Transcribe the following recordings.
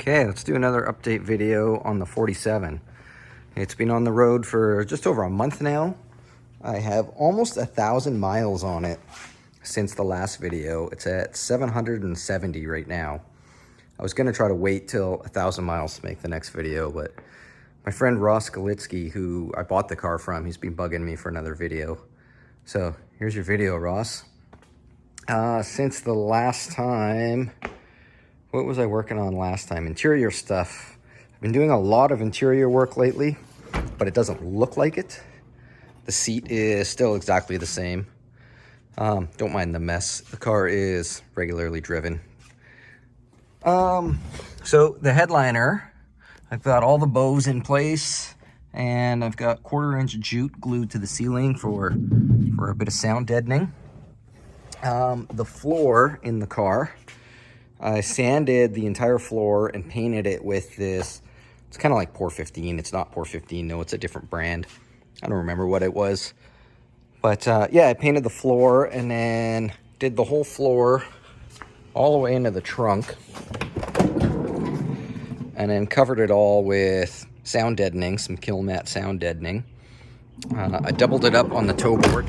Okay, let's do another update video on the 47. It's been on the road for just over a month now. I have almost 1,000 miles on it since the last video. It's at 770 right now. I was gonna try to wait till 1,000 miles to make the next video, but my friend Ross Galitsky, who I bought the car from, he's been bugging me for another video. So here's your video, Ross. Since the last time, what was I working on last time? Interior stuff. I've been doing a lot of interior work lately, but it doesn't look like it. The seat is still exactly the same. Don't mind the mess. The car is regularly driven. So the headliner, I've got all the bows in place, and I've got 1/4-inch jute glued to the ceiling for a bit of sound deadening. The floor in the car, I sanded the entire floor and painted it with this. It's kind of like Pour 15. It's not Pour 15, no, it's a different brand. I don't remember what it was. But yeah, I painted the floor and then did the whole floor all the way into the trunk. And then covered it all with sound deadening, some kill mat sound deadening. I doubled it up on the toe board.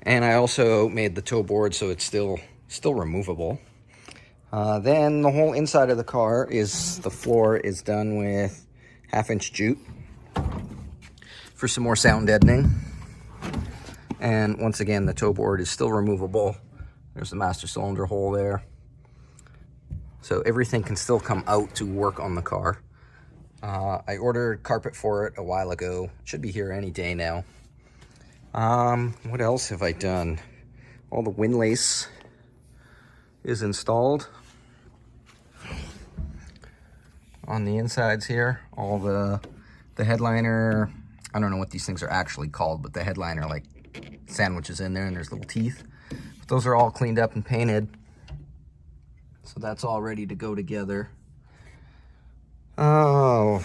And I also made the toe board so it's still removable. Then the whole inside of the car the floor is done with 1/2-inch jute for some more sound deadening. And once again, the toe board is still removable. There's the master cylinder hole there. So everything can still come out to work on the car. I ordered carpet for it a while ago. It should be here any day now. What else have I done? All the windlace is installed on the insides here. All the headliner, I don't know what these things are actually called, but the headliner like sandwiches in there and there's little teeth. But those are all cleaned up and painted. So that's all ready to go together. Oh,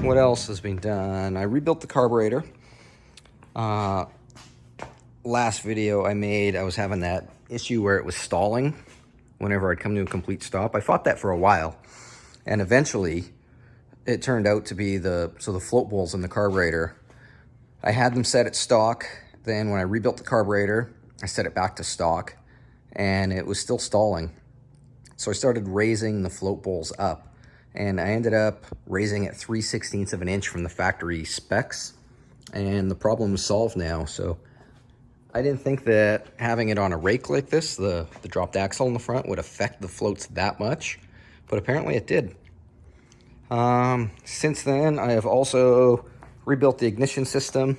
what else has been done? I rebuilt the carburetor. Last video I made, I was having that issue where it was stalling whenever I'd come to a complete stop. I fought that for a while, and eventually it turned out to be the float bowls in the carburetor. I had them set at stock. Then when I rebuilt the carburetor, I set it back to stock, and it was still stalling. So I started raising the float bowls up, and I ended up raising it 3/16 of an inch from the factory specs, and the problem was solved now. So I didn't think that having it on a rake like this, the dropped axle in the front, would affect the floats that much, but apparently it did. Since then, I have also rebuilt the ignition system.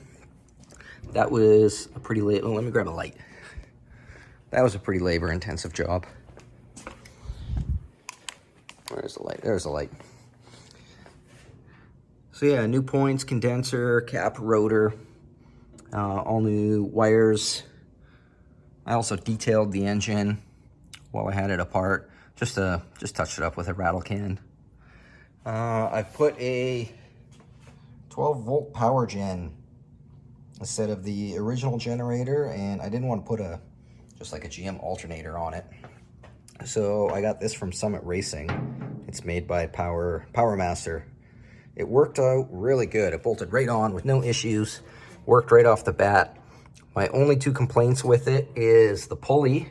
That was a pretty late, let me grab a light. That was a pretty labor-intensive job. Where's the light? There's the light. So yeah, new points, condenser, cap, rotor. All new wires. I also detailed the engine while I had it apart. Just touched it up with a rattle can. I put a 12-volt power gen instead of the original generator, and I didn't want to put just like a GM alternator on it. So I got this from Summit Racing. It's made by Power Master. It worked out really good. It bolted right on with no issues. Worked right off the bat. My only 2 complaints with it is the pulley.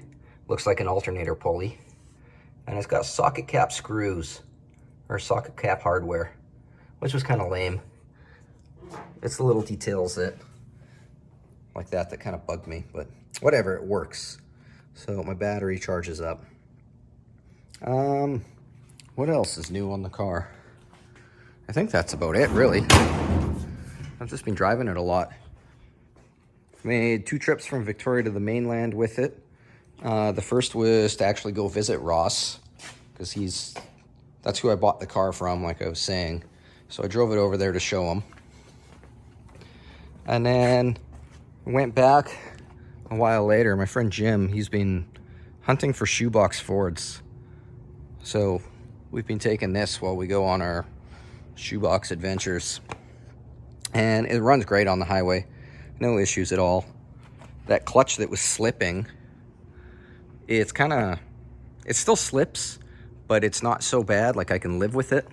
Looks like an alternator pulley. And it's got socket cap screws, or socket cap hardware, which was kind of lame. It's the little details like that kind of bugged me, but whatever, it works. So my battery charges up. What else is new on the car? I think that's about it, really. I've just been driving it a lot. Made 2 trips from Victoria to the mainland with it. The first was to actually go visit Ross, because that's who I bought the car from, like I was saying. So I drove it over there to show him. And then went back a while later. My friend Jim, he's been hunting for shoebox Fords. So we've been taking this while we go on our shoebox adventures. And it runs great on the highway. No issues at all. That clutch that was slipping, it's It still slips, but it's not so bad. Like, I can live with it,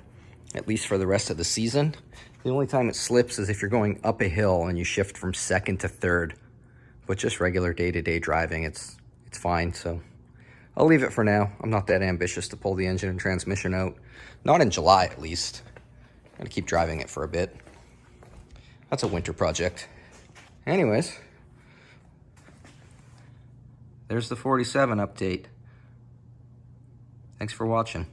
at least for the rest of the season. The only time it slips is if you're going up a hill and you shift from second to third. But just regular day-to-day driving, it's fine. So I'll leave it for now. I'm not that ambitious to pull the engine and transmission out. Not in July, at least. I'm gonna keep driving it for a bit. That's a winter project. Anyways, there's the 47 update. Thanks for watching.